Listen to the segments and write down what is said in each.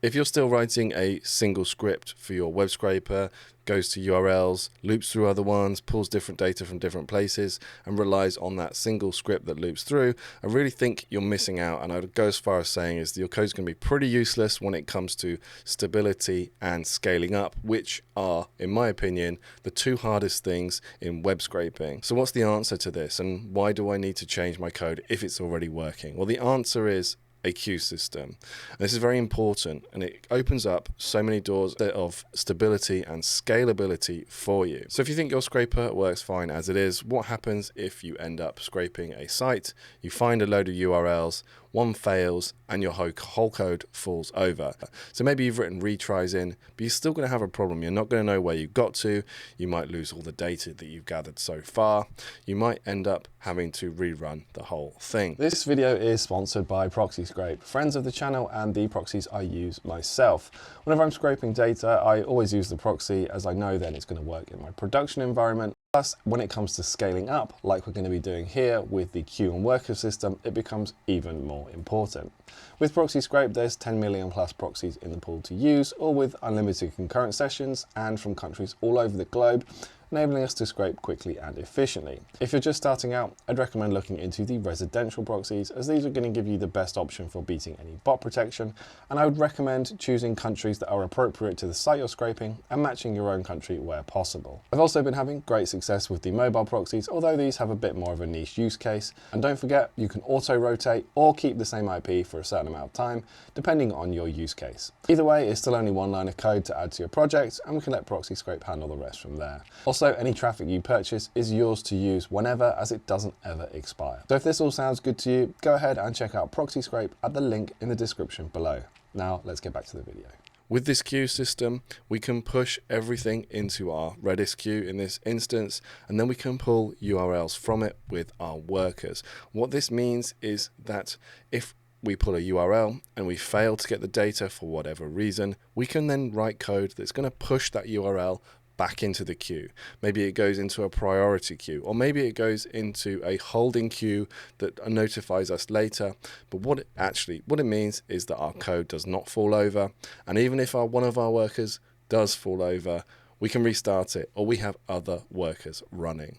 If you're still writing a single script for your web scraper, goes to URLs, loops through other ones, pulls different data from different places, and relies on that single script that loops through, I really think you're missing out. And I would go as far as saying is that your code's going to be pretty useless when it comes to stability and scaling up, which are, in my opinion, the two hardest things in web scraping. So what's the answer to this, and why do I need to change my code if it's already working? Well, the answer is a queue system. And this is very important, and it opens up so many doors of stability and scalability for you. So if you think your scraper works fine as it is, what happens if you end up scraping a site, you find a load of URLs, one fails, and your whole code falls over? So maybe you've written retries in, but you're still going to have a problem. You're not going to know where you got to. You might lose all the data that you've gathered so far. You might end up having to rerun the whole thing. This video is sponsored by Proxies, friends of the channel and the proxies I use myself. Whenever I'm scraping data, I always use the proxy, as I know then it's going to work in my production environment. Plus, when it comes to scaling up, like we're going to be doing here with the queue and worker system, it becomes even more important. With Proxy Scrape, there's 10 million plus proxies in the pool to use, all with unlimited concurrent sessions and from countries all over the globe, enabling us to scrape quickly and efficiently. If you're just starting out, I'd recommend looking into the residential proxies, as these are going to give you the best option for beating any bot protection, and I would recommend choosing countries that are appropriate to the site you're scraping and matching your own country where possible. I've also been having great success with the mobile proxies, although these have a bit more of a niche use case. And don't forget, you can auto-rotate or keep the same IP for a certain amount of time, depending on your use case. Either way, it's still only one line of code to add to your project, and we can let Proxy Scrape handle the rest from there. Also, any traffic you purchase is yours to use whenever, as it doesn't ever expire. So if this all sounds good to you, go ahead and check out Proxy Scrape at the link in the description below. Now let's get back to the video. With this queue system, we can push everything into our Redis queue in this instance, and then we can pull URLs from it with our workers. What this means is that if we pull a URL and we fail to get the data for whatever reason, we can then write code that's going to push that URL back into the queue. Maybe it goes into a priority queue, or maybe it goes into a holding queue that notifies us later. But what it means is that our code does not fall over, and even if one of our workers does fall over, we can restart it, or we have other workers running.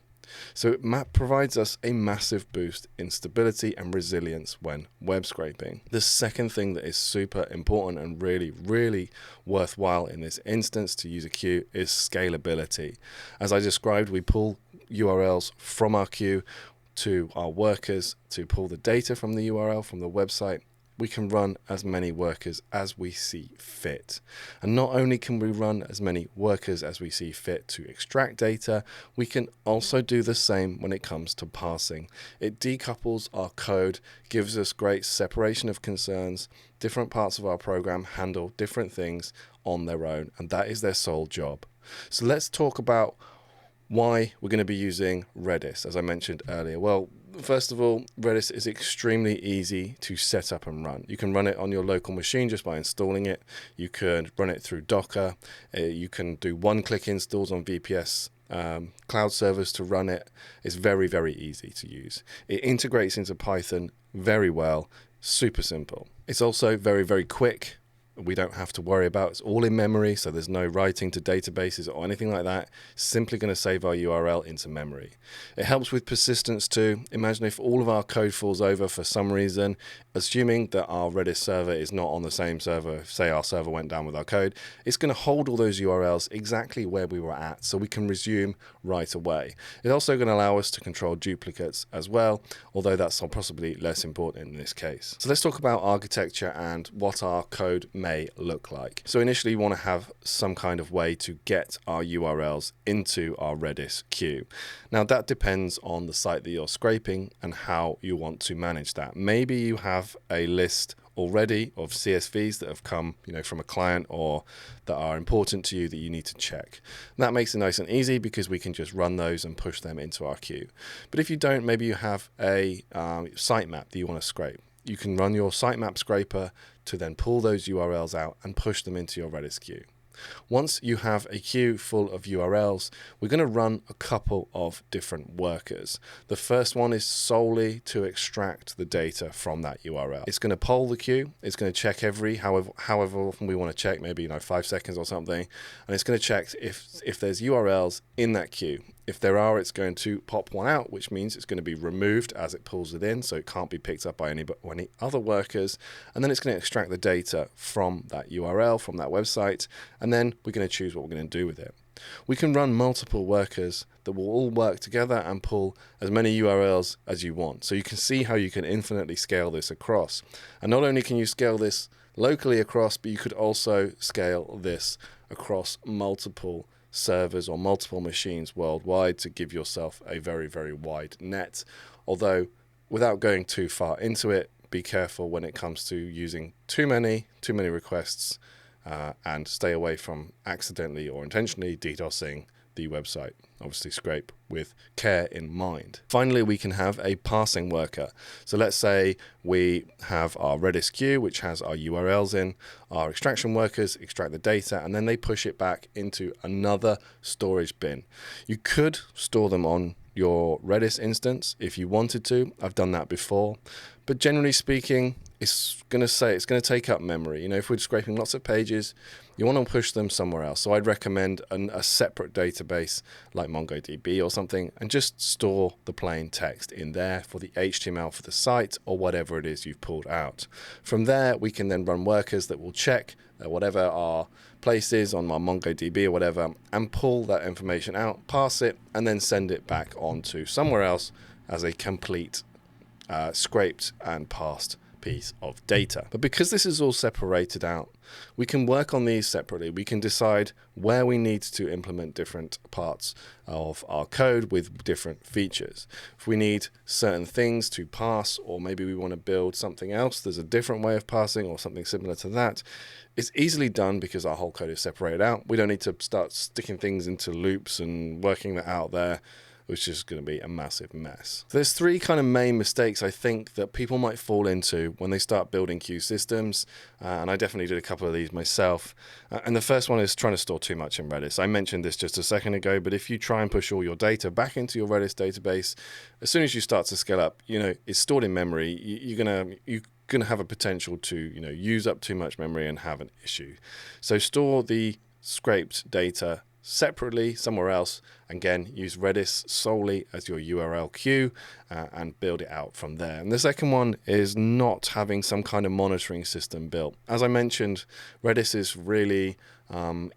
So it provides us a massive boost in stability and resilience when web scraping. The second thing that is super important and really worthwhile in this instance to use a queue is scalability. As I described, we pull URLs from our queue to our workers to pull the data from the URL from the website. We can run as many workers as we see fit. And not only can we run as many workers as we see fit to extract data, we can also do the same when it comes to parsing. It decouples our code, gives us great separation of concerns. Different parts of our program handle different things on their own, and that is their sole job. So let's talk about why we're going to be using Redis, as I mentioned earlier. Well, first of all, Redis is extremely easy to set up and run. You can run it on your local machine just by installing it. You could run it through Docker. You can do one-click installs on VPS cloud servers to run it. It's very easy to use. It integrates into Python very well, super simple. It's also very quick. We don't have to worry about it's all in memory, so there's no writing to databases or anything like that. It's simply going to save our URL into memory. It helps with persistence too. Imagine if all of our code falls over for some reason, assuming that our Redis server is not on the same server, say our server went down with our code, it's going to hold all those URLs exactly where we were at, so we can resume right away. It's also going to allow us to control duplicates as well, although that's possibly less important in this case. So let's talk about architecture and what our code may look like. So initially, we want to have some kind of way to get our URLs into our Redis queue. Now that depends on the site that you're scraping and how you want to manage that. Maybe you have a list already of CSVs that have come, from a client or that are important to you that you need to check. And that makes it nice and easy because we can just run those and push them into our queue. But if you don't, maybe you have a sitemap that you want to scrape. You can run your sitemap scraper to then pull those URLs out and push them into your Redis queue. Once you have a queue full of URLs, we're going to run a couple of different workers. The first one is solely to extract the data from that URL. It's going to poll the queue. It's going to check however often we want to check, maybe 5 seconds or something, and it's going to check if there's URLs in that queue. If there are, it's going to pop one out, which means it's going to be removed as it pulls it in, so it can't be picked up by any other workers. And then it's going to extract the data from that URL, from that website, and then we're going to choose what we're going to do with it. We can run multiple workers that will all work together and pull as many URLs as you want. So you can see how you can infinitely scale this across. And not only can you scale this locally across, but you could also scale this across multiple servers or multiple machines worldwide to give yourself a very, very wide net. Although, without going too far into it, be careful when it comes to using too many requests, and stay away from accidentally or intentionally DDoSing the website. Obviously scrape with care in mind. Finally, we can have a parsing worker. So let's say we have our Redis queue, which has our URLs in, our extraction workers extract the data, and then they push it back into another storage bin. You could store them on your Redis instance if you wanted to. I've done that before. But generally speaking, it's going to take up memory. If we're scraping lots of pages, you want to push them somewhere else. So I'd recommend a separate database like MongoDB or something, and just store the plain text in there for the HTML for the site or whatever it is you've pulled out. From there, we can then run workers that will check whatever our place is on my MongoDB or whatever, and pull that information out, parse it, and then send it back onto somewhere else as a complete scraped and parsed piece of data. But because this is all separated out, we can work on these separately. We can decide where we need to implement different parts of our code with different features. If we need certain things to parse, or maybe we want to build something else, there's a different way of parsing or something similar to that. It's easily done because our whole code is separated out. We don't need to start sticking things into loops and working that out there, which is going to be a massive mess. There's three kind of main mistakes I think that people might fall into when they start building queue systems, and I definitely did a couple of these myself. And the first one is trying to store too much in Redis. I mentioned this just a second ago, but if you try and push all your data back into your Redis database, as soon as you start to scale up, it's stored in memory. You're gonna have a potential to use up too much memory and have an issue. So store the scraped data separately somewhere else. Again, use Redis solely as your URL queue and build it out from there. And the second one is not having some kind of monitoring system built. As I mentioned, Redis is really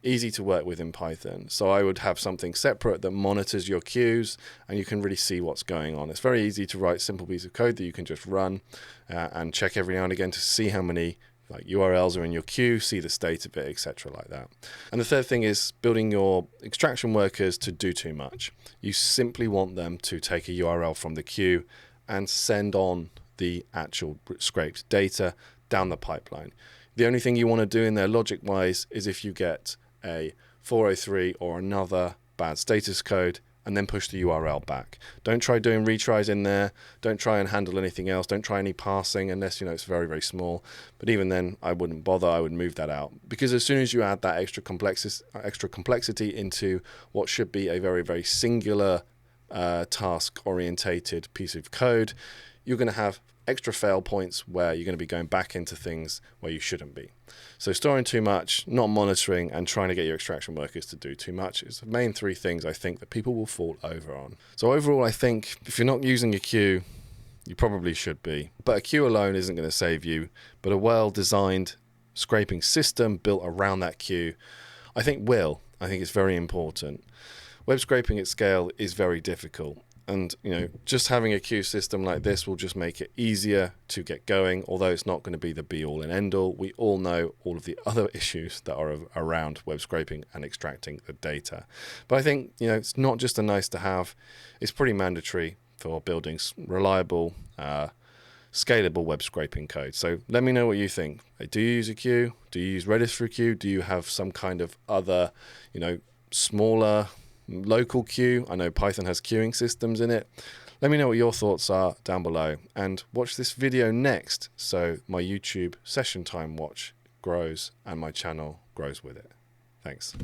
easy to work with in Python. So I would have something separate that monitors your queues, and you can really see what's going on. It's very easy to write a simple piece of code that you can just run and check every now and again to see how many URLs are in your queue, see the state of it, etc. like that. And the third thing is building your extraction workers to do too much. You simply want them to take a URL from the queue and send on the actual scraped data down the pipeline. The only thing you want to do in there logic-wise is if you get a 403 or another bad status code, and then push the URL back. Don't try doing retries in there. Don't try and handle anything else. Don't try any parsing unless it's very, very small. But even then, I wouldn't bother. I would move that out, because as soon as you add that extra complexity into what should be a very, very singular task-orientated piece of code, you're going to have extra fail points where you're going to be going back into things where you shouldn't be. So storing too much, not monitoring, and trying to get your extraction workers to do too much is the main three things I think that people will fall over on. So overall, I think if you're not using a queue, you probably should be. But a queue alone isn't going to save you, but a well-designed scraping system built around that queue, I think will. I think it's very important. Web scraping at scale is very difficult. And just having a queue system like this will just make it easier to get going, although it's not going to be the be-all and end-all. We all know all of the other issues that are around web scraping and extracting the data. But I think it's not just a nice to have, it's pretty mandatory for building reliable, scalable web scraping code. So let me know what you think. Do you use a queue? Do you use Redis for a queue? Do you have some kind of other, smaller local queue? I know Python has queuing systems in it. Let me know what your thoughts are down below, and watch this video next so my YouTube session time watch grows and my channel grows with it. Thanks.